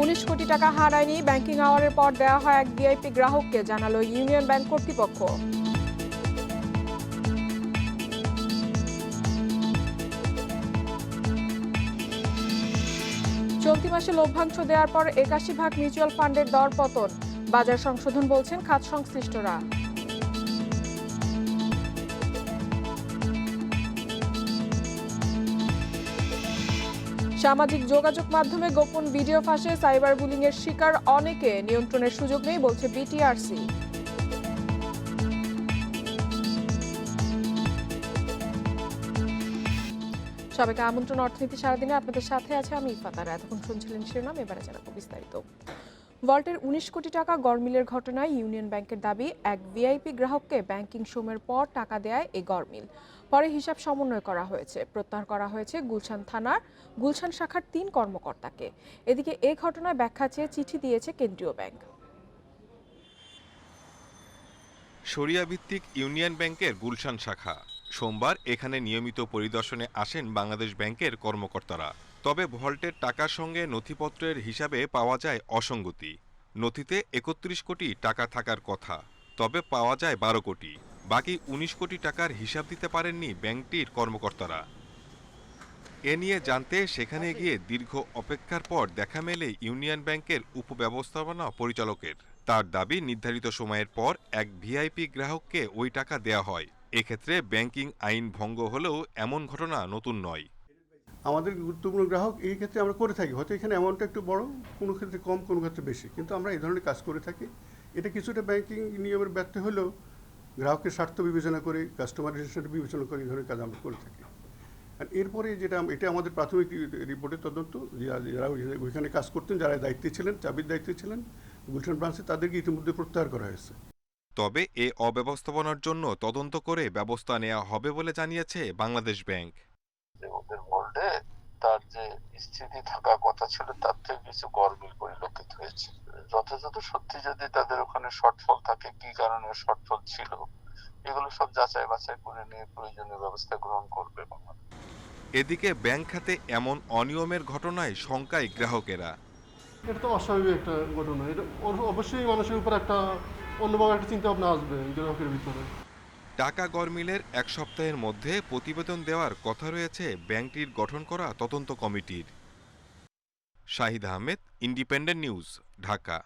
১৯ কোটি টাকা হারায়নি, ব্যাংকিং আওয়ারের পর দেওয়া হয় এক ভিআইপি গ্রাহককে, জানালো ইউনিয়ন ব্যাংক কর্তৃপক্ষ। চলতি মাসে লভ্যাংশ দেওয়ার পর ৮১ ভাগ মিউচুয়াল ফান্ডের দর পতন, বাজার সংশোধন বলছেন খাত সংশ্লিষ্টরা। সামাজিক যোগাযোগ মাধ্যমে গোপন ভিডিও ফাঁসে সাইবার বুলিং এর শিকার অনেকে, নিয়ন্ত্রণের সুযোগ নেই বলছে বিটিআরসি। সবাইকে আমন্ত্রণ অর্থনীতি সারাদিনে, আপনাদের সাথে আছে আমি ইফাতারা। এতক্ষণ শুনছিলেন শিরোনাম, এবারে জানাবো বিস্তারিত। ভল্টের ১৯ কোটি টাকা গড়মিলের ঘটনায় ইউনিয়ন ব্যাংকের দাবি, এক ভিআইপি গ্রাহককে ব্যাংকিং সময়ের পর টাকা দেয় এই গড়মিল। পরে হিসাব সমন্বয় করা হয়েছে, প্রত্যাহার করা হয়েছে গুলশান থানার গুলশান শাখার ৩ কর্মকর্তাকে। এদিকে এই ঘটনায় ব্যাখ্যা চেয়ে চিঠি দিয়েছে কেন্দ্রীয় ব্যাংক। শরিয়া ভিত্তিক ইউনিয়ন ব্যাংকের গুলশান শাখা সোমবার এখানে নিয়মিত পরিদর্শনে আসেন বাংলাদেশ ব্যাংকের কর্মকর্তারা। তবে ভল্টের টাকার সঙ্গে নথিপত্রের হিসাবে পাওয়া যায় অসঙ্গতি। নথিতে ৩১ কোটি টাকা থাকার কথা, তবে পাওয়া যায় ১২ কোটি। বাকি ১৯ কোটি টাকার হিসাব দিতে পারেননি ব্যাংকটির কর্মকর্তারা। এ নিয়ে জানতে সেখানে গিয়ে দীর্ঘ অপেক্ষার পর দেখা মেলে ইউনিয়ন ব্যাংকের উপব্যবস্থাপনা পরিচালকের। তার দাবি, নির্ধারিত সময়ের পর এক ভিআইপি গ্রাহককে ওই টাকা দেয়া হয়। এক্ষেত্রে ব্যাংকিং আইন ভঙ্গ হলেও এমন ঘটনা নতুন নয়। আমাদের গুরুত্বপূর্ণ গ্রাহক এই ক্ষেত্রে আমরা করে থাকি, হয়তো এখানে অ্যামাউন্টটা একটু বড়, কোনো ক্ষেত্রে কম, কোনো ক্ষেত্রে বেশি, কিন্তু আমরা এই ধরনের কাজ করে থাকি। এটা কিছুটা ব্যাংকিং নিয়মের ব্যর্থ হলেও গ্রাহকের স্বার্থ বিবেচনা করে, কাস্টমার রিলেশনটা বিবেচনা করে এই ধরনের কাজ আমরা করে থাকি। আর এরপরে এটা আমাদের প্রাথমিক রিপোর্টের তদন্ত, যারা ওইখানে কাজ করতেন, যারা দায়িত্বে ছিলেন, চাবির দায়িত্বে ছিলেন গুলশান ব্রাঞ্চে, তাদেরকে ইতিমধ্যে প্রত্যাহার করা হয়েছে। তবে এ অব্যবস্থাপনার জন্য তদন্ত করে ব্যবস্থা নেওয়া হবে বলে জানিয়েছে বাংলাদেশ ব্যাংক। ওদের ভল্টে তার যে স্থিতি থাকার কথা ছিল তার থেকে কিছু গড়মিল পরিলক্ষিত হয়েছে। যথাযথ সত্যি যদি তাদের ওখানে শর্টফল থাকে, কি কারণে শর্টফল ছিল, এগুলো সব যাচাই বাছাই করে নিয়ে প্রয়োজনীয় ব্যবস্থা গ্রহণ করবে। এদিকে ব্যাংক খাতে এমন অনিয়মের ঘটনায় শঙ্কায় গ্রাহকেরা। এটা তো অস্বাভাবিক একটা ঘটনা, এটা অবশ্যই মানুষের উপর একটা অন্যভাবে একটা চিন্তা ভাবনা আসবে গ্রাহকের ভিতরে। টাকা গড়মিলের ১ সপ্তাহের মধ্যে প্রতিবেদন দেওয়ার কথা রয়েছে ব্যাংকটির গঠন করা তদন্ত কমিটির। Shahid Ahmed, independent News, Dhaka.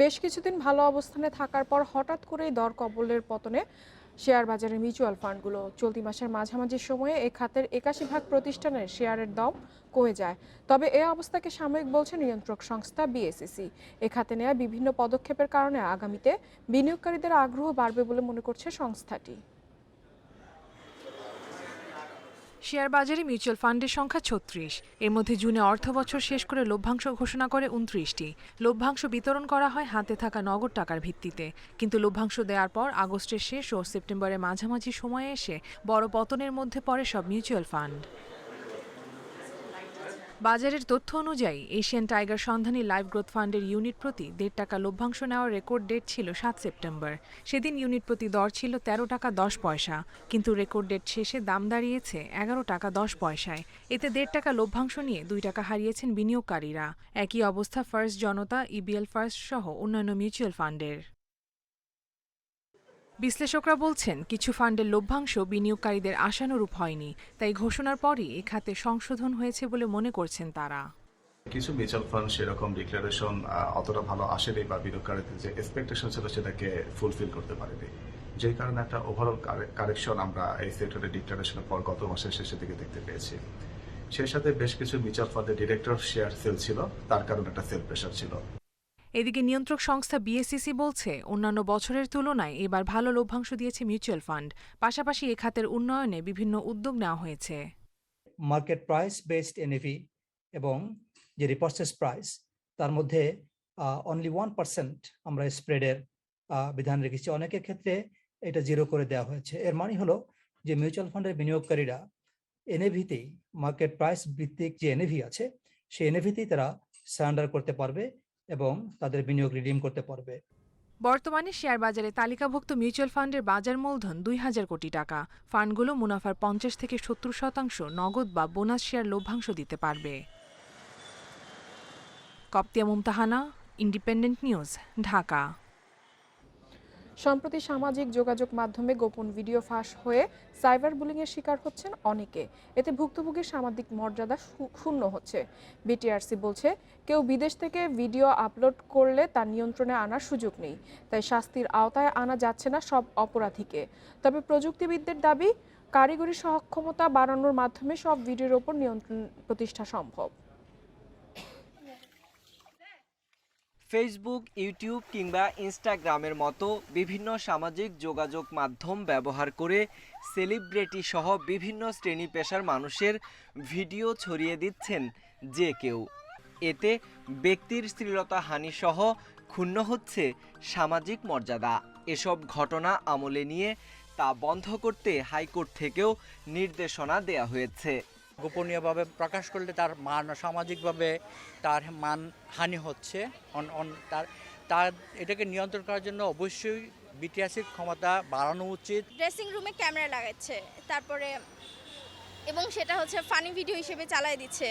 বেশ কিছুদিন ভালো অবস্থানে থাকার পর হঠাৎ করেই দর কবলের পতনে শেয়ার বাজারের মিউচুয়াল ফান্ডগুলো। চলতি মাসের মাঝামাঝি সময়ে এ খাতের ৮১ ভাগ প্রতিষ্ঠানের শেয়ারের দাম কমে যায়। তবে এ অবস্থাকে সাময়িক বলছে নিয়ন্ত্রক সংস্থা বিএসইসি। এ খাতে নেওয়া বিভিন্ন পদক্ষেপের কারণে আগামীতে বিনিয়োগকারীদের আগ্রহ বাড়বে বলে মনে করছে সংস্থাটি। শেয়ার বাজারে মিউচুয়াল ফান্ডের সংখ্যা ৩৬। এর মধ্যে জুনে অর্থবছর শেষ করে লভ্যাংশ ঘোষণা করে ২৯টি। লভ্যাংশ বিতরণ করা হয় হাতে থাকা নগদ টাকার ভিত্তিতে। কিন্তু লভ্যাংশ দেওয়ার পর আগস্টের শেষ ও সেপ্টেম্বরের মাঝামাঝি সময়ে এসে বড় পতনের মধ্যে পড়ে সব মিউচুয়াল ফান্ড। বাজারের তথ্য অনুযায়ী এশিয়ান টাইগার সন্ধানী লাইফ গ্রোথ ফান্ডের ইউনিট প্রতি ১.৫ টাকা লভ্যাংশ নেওয়ার রেকর্ড ডেট ছিল ৭ সেপ্টেম্বর। সেদিন ইউনিট প্রতি দর ছিল ১৩ টাকা ১০ পয়সা, কিন্তু রেকর্ড ডেট শেষে দাম দাঁড়িয়েছে ১১ টাকা ১০ পয়সায়। এতে ১.৫ টাকা লভ্যাংশ নিয়ে ২ টাকা হারিয়েছেন বিনিয়োগকারীরা। একই অবস্থা ফার্স্ট জনতা, ইবিএল ফার্স্ট সহ অন্যান্য মিউচুয়াল ফান্ডের। বিশ্লেষকরা বলছেন, কিছু ফান্ডের লভ্যাংশ বিনিয়োগকারীদের আশানুরূপ হয়নি, তাই ঘোষণার পরই এ খাতে সংশোধন হয়েছে বলে মনে করছেন তারা। কিছু মিউচুয়াল ফান্ড সেরকম ডিক্লারেশন অতটা ভালো আসেনি বা বিনিয়োগকারীদের যে এক্সপেকটেশন ছিল সেটাকে ফুলফিল করতে পারেনি, যে কারণে একটা ওভারঅল কারেকশন আমরা এই সেক্টরের ডিক্লারেশনের পর গত মাসের শেষের দিকে দেখতে পেয়েছি। সেই সাথে বেশ কিছু মিউচুয়াল ফান্ডের ডিরেক্টর শেয়ার সেল ছিল, তার কারণে একটা সেল প্রেশার ছিল। এদিকে নিয়ন্ত্রক সংস্থা বিএসইসি বলছে, অন্যান্য বছরের তুলনায় এবার ভালো লভ্যাংশ দিয়েছে মিউচুয়াল ফান্ড। পাশাপাশি এ খাতের উন্নয়নে বিভিন্ন উদ্যোগ নেওয়া হয়েছে। মার্কেট প্রাইস বেসড এনএভি এবং যে রিপারচেস প্রাইস, তার মধ্যে অনলি 1% আমরা স্প্রেডের বিধান রেখেছি। অনেকের ক্ষেত্রে এটা 0 করে দেওয়া হয়েছে। এর মানে হলো যে মিউচুয়াল ফান্ডের বিনিয়োগকারীরা এনএভিতেই, মার্কেট প্রাইস ভিত্তিক যে এনএভি আছে সেই এনএভিতেই তারা সারেন্ডার করতে পারবে এবং তাদের বিনিয়োগ রিডিম করতে পারবে। বর্তমানে শেয়ার বাজারে তালিকাভুক্ত মিউচুয়াল ফান্ডের বাজার মূলধন ২,০০০ কোটি টাকা। ফান্ডগুলো মুনাফার ৫০ থেকে ৭০% নগদ বা বোনাস শেয়ার লভ্যাংশ দিতে পারবে। কপ্তিয়া মুমতাহানা, ইন্ডিপেন্ডেন্ট নিউজ, ঢাকা। সম্প্রতি সামাজিক যোগাযোগ মাধ্যমে গোপন ভিডিও ফাঁস হয়ে সাইবার বুলিংয়ের শিকার হচ্ছেন অনেকে। এতে ভুক্তভোগীর সামাজিক মর্যাদা ক্ষুণ্ণ হচ্ছে। বিটিআরসি বলছে, কেউ বিদেশ থেকে ভিডিও আপলোড করলে তা নিয়ন্ত্রণে আনার সুযোগ নেই, তাই শাস্তির আওতায় আনা যাচ্ছে না সব অপরাধীকে। তবে প্রযুক্তিবিদদের দাবি, কারিগরি সক্ষমতা বাড়ানোর মাধ্যমে সব ভিডিওর ওপর নিয়ন্ত্রণ প্রতিষ্ঠা সম্ভব। ফেসবুক, ইউটিউব কিংবা ইনস্টাগ্রামের মতো বিভিন্ন সামাজিক যোগাযোগ মাধ্যম ব্যবহার করে সেলিব্রিটি সহ বিভিন্ন শ্রেণী পেশার মানুষের ভিডিও ছড়িয়ে দিচ্ছেন যে কেউ। এতে ব্যক্তির শ্লীলতা হানিসহ ক্ষুণ্ণ হচ্ছে সামাজিক মর্যাদা। এসব ঘটনা আমলে নিয়ে তা বন্ধ করতে হাইকোর্ট থেকেও নির্দেশনা দেয়া হয়েছে। গোপনীয়ভাবে প্রকাশ করলে তার মান, সামাজিকভাবে তার মান হানি হচ্ছে। তার এটাকে নিয়ন্ত্রণ করার জন্য অবশ্যই বিটিআরসির ক্ষমতা বাড়ানো উচিত। ড্রেসিং রুমে ক্যামেরা লাগাচ্ছে, তারপরে এবং সেটা হচ্ছে ফানি ভিডিও হিসেবে চালায় দিচ্ছে।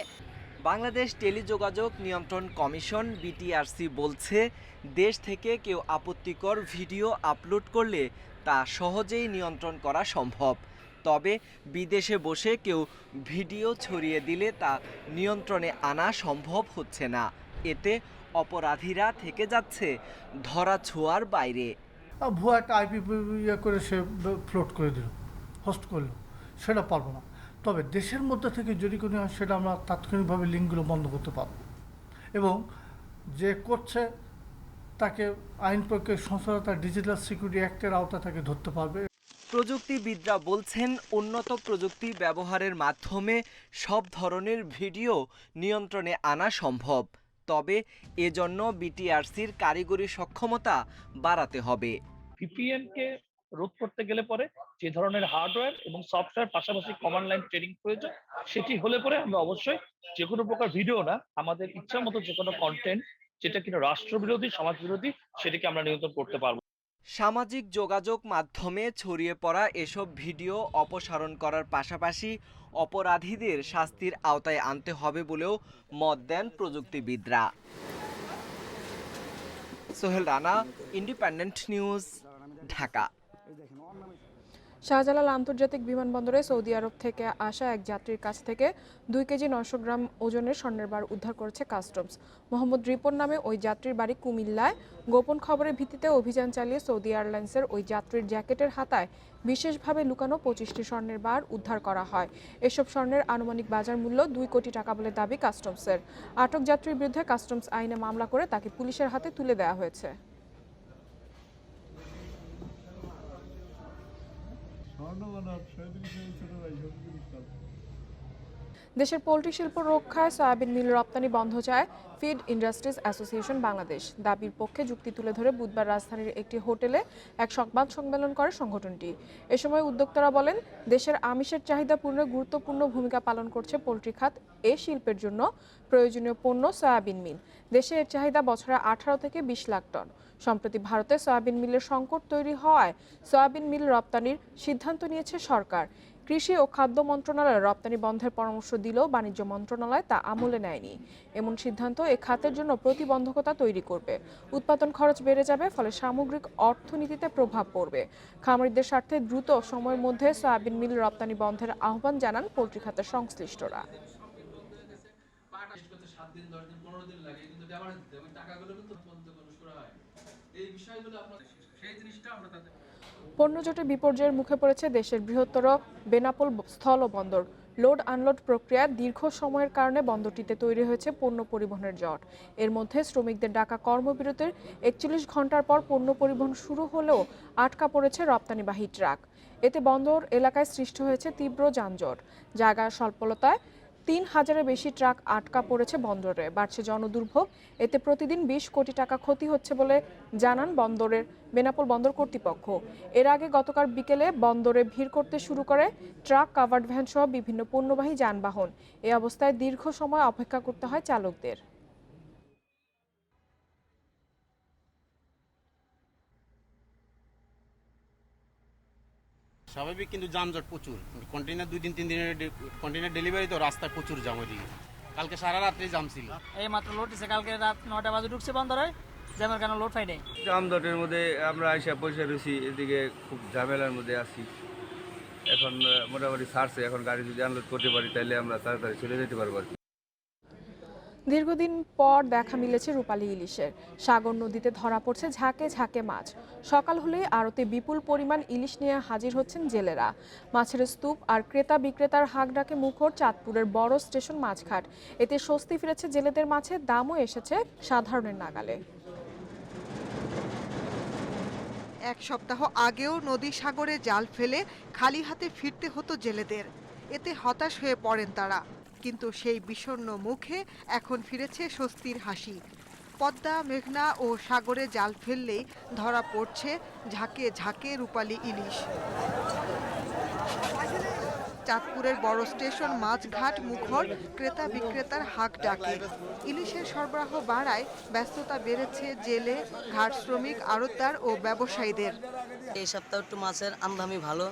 বাংলাদেশ টেলিযোগাযোগ নিয়ন্ত্রণ কমিশন বিটিআরসি বলছে, দেশ থেকে কেউ আপত্তিকর ভিডিও আপলোড করলে তা সহজেই নিয়ন্ত্রণ করা সম্ভব। তবে বিদেশে বসে কেউ ভিডিও ছড়িয়ে দিলে তা নিয়ন্ত্রণে আনা সম্ভব হচ্ছে না। এতে অপরাধীরা থেকে যাচ্ছে ধরাছোঁয়ার বাইরে। ভুয়া একটা আইপি ইয়ে করে সে ফ্লোট করে দিল, হোস্ট করলো, সেটা পারবো না। তবে দেশের মধ্যে থেকে যদি কোনো হয় সেটা আমরা তাৎক্ষণিকভাবে লিঙ্কগুলো বন্ধ করতে পারবো, এবং যে করছে তাকে আইন প্রয়োগের সংস্থা ডিজিটাল সিকিউরিটি অ্যাক্টের আওতায় তাকে ধরতে পারবে। প্রযুক্তিবিদরা বলছেন, উন্নত প্রযুক্তি ব্যবহারের মাধ্যমে সব ধরনের ভিডিও নিয়ন্ত্রণে আনা সম্ভব। তবে এজন্য বিটিআরসির কারিগরি সক্ষমতা বাড়াতে হবে। ভিপিএন কে রোধ করতে গেলে পরে যে ধরনের হার্ডওয়্যার এবং সফটওয়্যার পাশাপাশি কমান্ড লাইন ট্রেনিং প্রয়োজন, সেটি হলে পরে আমরা অবশ্যই যে কোনো প্রকার ভিডিও না, আমাদের ইচ্ছা মতো যে কোনো কন্টেন্ট যেটা কিনা রাষ্ট্রবিরোধী, সমাজ বিরোধী, সেটিকে আমরা নিয়ন্ত্রণ করতে পারবো। সামাজিক যোগাযোগ মাধ্যমে ছড়িয়ে পড়া এসব ভিডিও অপসারণ করার পাশাপাশি অপরাধীদের শাস্তির আওতায় আনতে হবে বলেও মত দেন প্রযুক্তিবিদরা। Sohel Rana, Independent News, Dhaka. শাহজালাল আন্তর্জাতিক বিমানবন্দরে সৌদি আরব থেকে আসা এক যাত্রীর কাছ থেকে 2 কেজি 900 গ্রাম ওজনের স্বর্ণের বার উদ্ধার করেছে কাস্টমস। মোহাম্মদ রিপন নামে ওই যাত্রীর বাড়ি কুমিল্লায়। গোপন খবরের ভিত্তিতে অভিযান চালিয়ে সৌদি এয়ারলাইন্সের ওই যাত্রীর জ্যাকেটের হাতায় বিশেষভাবে লুকানো 25টি স্বর্ণের বার উদ্ধার করা হয়। এসব স্বর্ণের আনুমানিক বাজার মূল্য 2 কোটি টাকা বলে দাবি কাস্টমসের। আটক যাত্রীর বিরুদ্ধে কাস্টমস আইনে মামলা করে তাকে পুলিশের হাতে তুলে দেওয়া হয়েছে। দেশের পোল্ট্রি শিল্প রক্ষায় সয়াবিন মিল রপ্তানি বন্ধ চায় ফিড ইন্ডাস্ট্রিজ অ্যাসোসিয়েশন বাংলাদেশ। দাবির পক্ষে যুক্তি তুলে ধরে বুধবার রাজধানীর একটি হোটেলে এক সংবাদ সম্মেলন করে সংগঠনটি। এ সময় উদ্যোক্তারা বলেন, দেশের আমিষের চাহিদা পূরণে গুরুত্বপূর্ণ ভূমিকা পালন করছে পোল্ট্রি খাত। এ শিল্পের জন্য প্রয়োজনীয় পণ্য সয়াবিন মিল। দেশে এর চাহিদা বছরে 18 থেকে 20 লাখ টন। সম্প্রতি ভারতে সয়াবিন মিলের সংকট তৈরি হওয়ায় সয়াবিন মিল রপ্তানির সিদ্ধান্ত নিয়েছে সরকার। কৃষি ও খাদ্য মন্ত্রণালয় রপ্তানি বন্ধের পরামর্শ দিলেও বাণিজ্য মন্ত্রণালয় তা আমলে নেয়নি। এমন সিদ্ধান্ত এ খাতের জন্য প্রতিবন্ধকতা তৈরি করবে। উৎপাদন খরচ বেড়ে যাবে, ফলে সামগ্রিক অর্থনীতিতে প্রভাব পড়বে। খামারিদের স্বার্থে দ্রুত সময়ের মধ্যে সয়াবিন মিল রপ্তানি বন্ধের আহ্বান জানান পোল্ট্রি খাতের সংশ্লিষ্টরা। পণ্যজটে বিপর্যয়ের মুখে পড়েছে দেশের বৃহত্তর বেনাপোল স্থল বন্দর। লোড আনলোড প্রক্রিয়া দীর্ঘ সময়ের কারণে বন্দরটিতে তৈরি হয়েছে পণ্য পরিবহনের জট। এর মধ্যে শ্রমিকদের ডাকা কর্মবিরতির 41 ঘন্টার পর পণ্য পরিবহন শুরু হলেও আটকা পড়েছে রপ্তানিবাহী ট্রাক। এতে বন্দর এলাকায় সৃষ্টি হয়েছে তীব্র যানজট। জায়গার স্বল্পতায় 3000-এর বেশি ট্রাক আটকা পড়েছে বন্দরে। বাড়ছে জনদুর্ভোগ। এতে প্রতিদিন 20 কোটি টাকা ক্ষতি হচ্ছে বলে জানান বন্দরের বেনাপোল বন্দর কর্তৃপক্ষ। এর আগে গতকাল বিকেলে বন্দরে ভিড় করতে শুরু করে ট্রাক, কাভার্ড ভ্যান সহ বিভিন্ন পণ্যবাহী যানবাহন। এই অবস্থায় দীর্ঘ সময় অপেক্ষা করতে হয় চালকদের। স্বাভাবিক, কিন্তু যানজট প্রচুর। কন্টেইনার 2 দিন 3 দিনের কন্টেইনার ডেলিভারি, তো রাস্তায় প্রচুর জ্যাম। ওইদিকে কালকে সারা রাত্রি জাম ছিল। এই মাত্র লোড দিছে, কালকে রাত 9টা বাজে ঢুকছে বন্দরে, জ্যামের কারণে লোড পাই নাই। জামদটের মধ্যে আমরা এসে বসে রয়েছি, এদিকে খুব ঝামেলার মধ্যে আছি। এখন মোটামুটি ছাড়ছে, এখন গাড়ি যদি আনলোড করতে পারি তাহলে আমরা তাড়াতাড়ি চলে যেতে পারবো আর কি। দীর্ঘদিন পর দেখা মিলেছে রূপালী ইলিশের। সাগর নদীতে ধরা পড়ছে ঝাঁকে ঝাঁকে মাছ। সকাল হলেই আড়তে বিপুল পরিমাণ ইলিশ নিয়ে হাজির হচ্ছেন জেলেরা। মাছের স্তূপ আর ক্রেতা বিক্রেতার হাঁকডাকে মুখর চাঁদপুরের বড় স্টেশন মাছঘাট। এতে স্বস্তি ফিরেছে জেলেদের, মাছের দামও এসেছে সাধারণের নাগালে। এক সপ্তাহ আগেও নদী সাগরে জাল ফেলে খালি হাতে ফিরতে হতো জেলেদের। এতে হতাশ হয়ে পড়েন তারা, কিন্তু সেই বিষণ্ণ মুখে এখন ফিরেছে স্বস্তির হাসি। পদ্মা, মেঘনা ও সাগরে জাল ফেললেই ধরা পড়ছে ঝাঁকে ঝাঁকে রূপালী ইলিশ। চাঁদপুরের বড় স্টেশন মাছঘাট মুখর, ক্রেতা বিক্রেতার হাঁক ডাকে। ইলিশের সরবরাহ বাড়ায় ব্যস্ততা বেড়েছে জেলে, ঘাট শ্রমিক, আড়তদার ও ব্যবসায়ীদের। এই সপ্তাহে একটু মাছের আমদানি ভালো,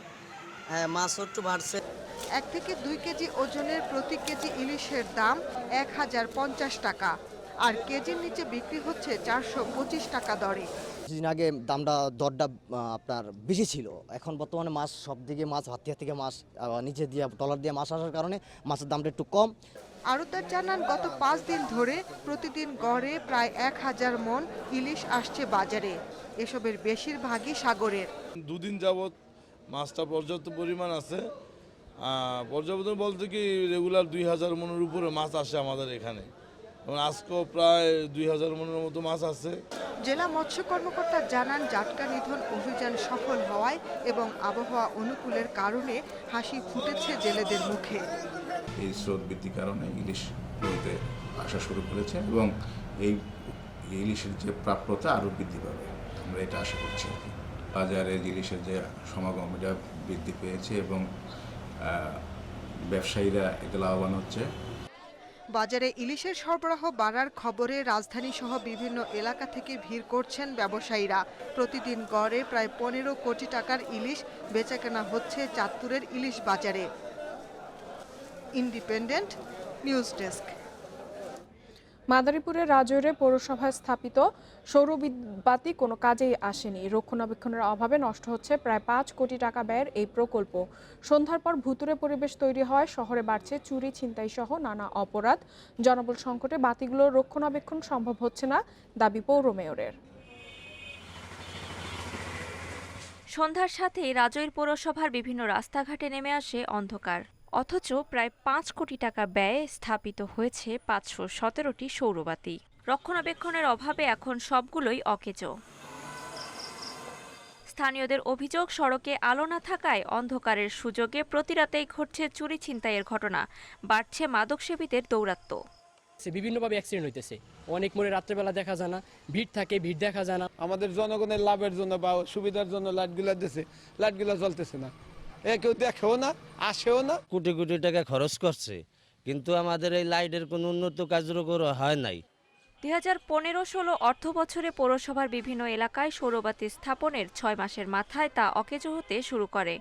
মাছও একটু বাড়ছে। 1 থেকে 2 কেজি ওজনের প্রতি কেজি ইলিশের দাম 1050 টাকা, আর কেজির নিচে বিক্রি হচ্ছে 425 টাকা দরে। কিছুদিন আগে দরটা আপনার বেশি ছিল, এখন বর্তমানে মাছ সব দিকে মাছ, ভাতিয়া থেকে মাছ নিচে দিয়ে ডলার দিয়ে মাছ আসার কারণে মাছের দামটা একটু কম। আড়তদার জানান গত 5 দিন ধরে প্রতিদিন গড়ে প্রায় 1000 মন ইলিশ আসছে বাজারে। এসবের বেশিরভাগই সাগরের। 2 দিন যাবৎ মাছটা পর্যাপ্ত পরিমাণ আছে। পর্যাপ্ত বলতে কি রেগুলার 2000 মনের উপরে মাছ আসে আমাদের এখানে, এবং আজকেও প্রায় 2000 মনের মতো মাছ আছে। জেলা মৎস্য কর্মকর্তা জানান জাটকা নিধন অভিযান সফল হওয়ায় এবং আবহাওয়া অনুকূলের কারণে হাসি ফুটেছে জেলেদের মুখে। এই স্রোত বৃদ্ধির কারণে ইলিশ নদীতে আসা শুরু করেছে এবং এই ইলিশের যে প্রাপ্যতা আরও বৃদ্ধি পাবে, আমরা এটা আশা করছি। বাজারে ইলিশের যে সমাগম এটা বৃদ্ধি পেয়েছে এবং ব্যবসায়ীরা এতে লাভবান হচ্ছে। বাজারে ইলিশের সরবরাহ বাড়ার খবরে রাজধানী সহ বিভিন্ন এলাকা থেকে ভিড় করছেন ব্যবসায়ীরা। প্রতিদিন গড়ে প্রায় 15 কোটি টাকার ইলিশ বেচাকেনা হচ্ছে চাঁদপুরের ইলিশ বাজারে। Independent news desk. মাদারীপুরের রাজৈরে পৌরসভায় স্থাপিত সৌরবিদ্যুৎবাতি কোনো কাজেই আসেনি। রক্ষণাবেক্ষণের অভাবে নষ্ট হচ্ছে প্রায় 5 কোটি টাকা ব্যয়ের এই প্রকল্প। সন্ধ্যার পর ভুতুড়ে পরিবেশ তৈরি হওয়ায় শহরে বাড়ছে চুরি, ছিনতাই সহ নানা অপরাধ। জনবল সংকটে বাতিগুলোর রক্ষণাবেক্ষণ সম্ভব হচ্ছে না, দাবি পৌর মেয়রের। সন্ধ্যার সাথেই রাজৈর পৌরসভার বিভিন্ন রাস্তাঘাটে নেমে আসে অন্ধকার, অথচ প্রায় 5 কোটি টাকা ব্যয়ে স্থাপিত হয়েছে 517টি সৌরবাতি। রক্ষণাবেক্ষণের অভাবে এখন সবগুলোই অকেজো। স্থানীয়দের অভিযোগ, সড়কে আলো না থাকায় অন্ধকারের সুযোগে প্রতিরাতেই ঘটছে চুরি ছিনতাইয়ের ঘটনা, বাড়ছে মাদকসেবীদের দৌরাত্ম্য। বিভিন্নভাবে অ্যাক্সিডেন্ট হইতেছে, অনেক মোড়ে রাত্রেবেলা দেখা যায় না, ভিড় থাকে, ভিড় দেখা যায় না। আমাদের জনগণের লাভের জন্য বা সুবিধার জন্য লাইটগুলো দিচ্ছে, লাইটগুলো জ্বলতেছে না, কেউ দেখেও না, আসেও না। কোটি কোটি টাকা খরচ করছে, কিন্তু আমাদের এই লাইটের কোনো উন্নত কার্যকর হয় নাই। 2015-16 অর্থ বছরে পৌরসভার বিভিন্ন এলাকায় সৌরবাতি স্থাপনের 6 মাসের মাথায় তা অকেজো হতে শুরু করে।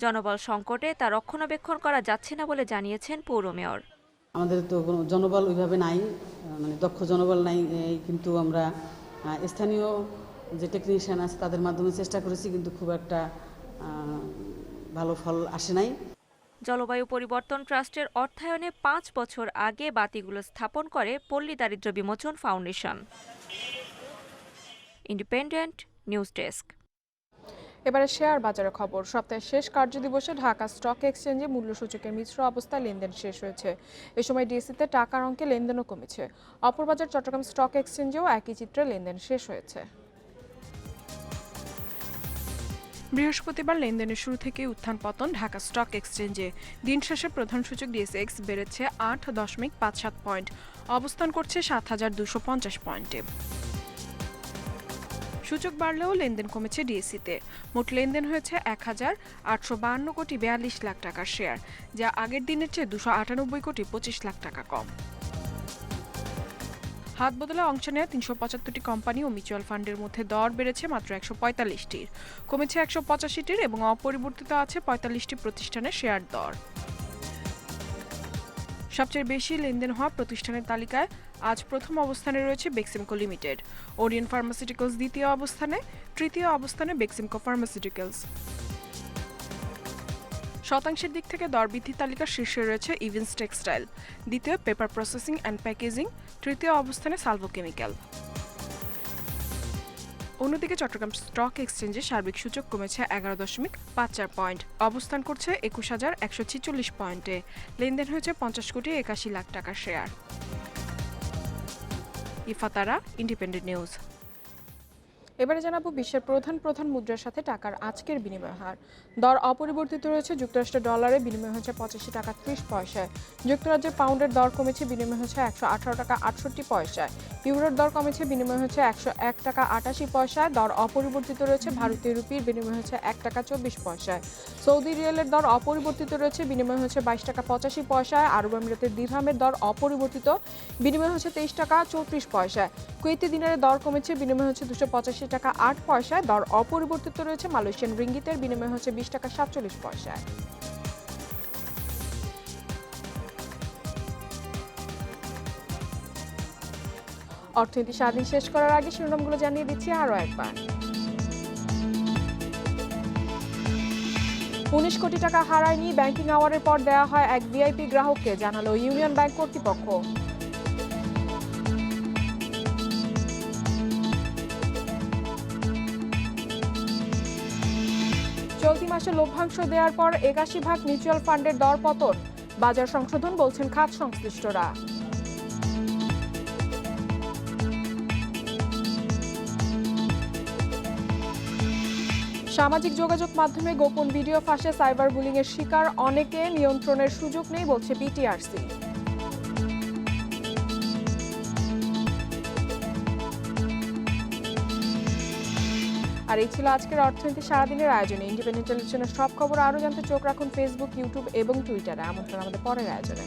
জনবল সংকটে তা রক্ষণাবেক্ষণ করা যাচ্ছে না বলে জানিয়েছেন পৌর মেয়র। আমাদের তো কোনো জনবল ওইভাবে নাই, মানে দক্ষ জনবল নাই, কিন্তু আমরা স্থানীয় যে টেকনিশিয়ান আছে তাদের মাধ্যমে চেষ্টা করেছি, কিন্তু খুব একটা ভালো ফল আসে নাই। জলবায়ু পরিবর্তন ট্রাস্টের অর্থায়নে 5 বছর আগে বাতিগুলো স্থাপন করে পল্লী দারিদ্র্য বিমোচন ফাউন্ডেশন। Independent news desk. এবারে শেয়ার বাজারের খবর। সপ্তাহের শেষ কার্যদিবসে ঢাকা স্টক এক্সচেঞ্জে মূল্যসূচকের মিশ্র অবস্থায় লেনদেন শেষ হয়েছে। এ সময় ডিএসইতে টাকার অঙ্কে লেনদেনও কমেছে। অপর বাজার চট্টগ্রাম স্টক এক্সচেঞ্জেও একই চিত্রে লেনদেন শেষ হয়েছে। বৃহস্পতিবার লেনদেনের শুরু থেকে উত্থান পতন ঢাকা স্টক এক্সচেঞ্জে। দিন শেষে প্রধান সূচক ডিএসএক্স বেড়েছে 8.57 পয়েন্ট, অবস্থান করছে 7250 পয়েন্টে। সূচক বাড়লেও লেনদেন কমেছে ডিএসইতে। মোট লেনদেন হয়েছে 1852 কোটি 42 লাখ টাকার শেয়ার, যা আগের দিনের চেয়ে 298 কোটি 25 লাখ টাকা কম। হাত বদলে অংশ নেওয়া 375টি কোম্পানি ও মিউচুয়াল ফান্ডের মধ্যে দর বেড়েছে মাত্র 145টির, কমেছে 185টির এবং অপরিবর্তিত আছে 45টি প্রতিষ্ঠানের শেয়ার দর। সবচেয়ে বেশি লেনদেন হওয়া প্রতিষ্ঠানের তালিকায় আজ প্রথম অবস্থানে রয়েছে বেক্সিমকো লিমিটেড, ওরিয়েন্ট ফার্মাসিউটিক্যালস দ্বিতীয় অবস্থানে, তৃতীয় অবস্থানে বেক্সিমকো ফার্মাসিউটিক্যালস। শতাংশের দিক থেকে দর বৃদ্ধি তালিকার শীর্ষে রয়েছে ইভেন্স টেক্সটাইল, দ্বিতীয় পেপার প্রসেসিং অ্যান্ড প্যাকেজিং, তৃতীয় অবস্থানে সালভো কেমিক্যাল। অন্যদিকে চট্টগ্রাম স্টক এক্সচেঞ্জে সার্বিক সূচক কমেছে 11.54 পয়েন্ট, অবস্থান করছে 21,146 পয়েন্টে। লেনদেন হয়েছে 50,81,00,000 টাকার শেয়ার। ইফাতারা, independent news. এবারে জানাবো বিশ্বের প্রধান মুদ্রার সাথে টাকার আজকের বিনিময় হার। দর অপরিবর্তিত রয়েছে। যুক্তরাষ্ট্রের ডলারে বিনিময় হচ্ছে 85 টাকা 30 পয়সায়। যুক্তরাজ্যের পাউন্ডের দর কমেছে, বিনিময় হচ্ছে 118 টাকা 68 পয়সায়। ইউরোর দর কমেছে, বিনিময় হচ্ছে 101 টাকা 88 পয়সায়। দর অপরিবর্তিত রয়েছে। ভারতীয় রুপির বিনিময় হচ্ছে 1 টাকা 24 পয়সায়। সৌদি রিয়ালের দর অপরিবর্তিত রয়েছে, বিনিময় হচ্ছে 22 টাকা 85 পয়সায়। আরব আমিরাতের দিরহামের দর অপরিবর্তিত, বিনিময় হচ্ছে 23 টাকা 34 পয়সায়। কুয়েতি দিনারের দর কমেছে, বিনিময় হচ্ছে 285 টাকা 8 পয়সায়। দর অপরিবর্তিত রয়েছে। মালয়েশিয়ান রিঙ্গিতের বিনিময় হচ্ছে 20 টাকা 47 পয়সায়। অর্থনীতি স্বাধীন শেষ করার আগে শিরোনামগুলো জানিয়ে দিচ্ছি আরও একবার। 19 কোটি টাকা হারায়নি, ব্যাংকিং আওয়ারের পর দেয়া হয় এক ভিআইপি গ্রাহককে, জানালো ইউনিয়ন ব্যাংক কর্তৃপক্ষ। চলতি মাসে লভ্যাংশ দেওয়ার পর 81% মিউচুয়াল ফান্ডের দর পতন, বাজার সংশোধন বলছেন খাত সংশ্লিষ্টরা। সামাজিক যোগাযোগ মাধ্যমে গোপন ভিডিও ফাঁসে সাইবার বুলিং এর শিকার অনেকে, নিয়ন্ত্রণের সুযোগ নেই বলছে বিটিআরসি। আর এই ছিল আজকের অর্থনীতি সারাদিনের আয়োজনে। ইন্ডিপেন্ডেন্ট টেলিভিশনের সব খবর আরও জানতে চোখ রাখুন ফেসবুক, ইউটিউব এবং টুইটারে। আমন্ত্রণ আমাদের পরের আয়োজনে।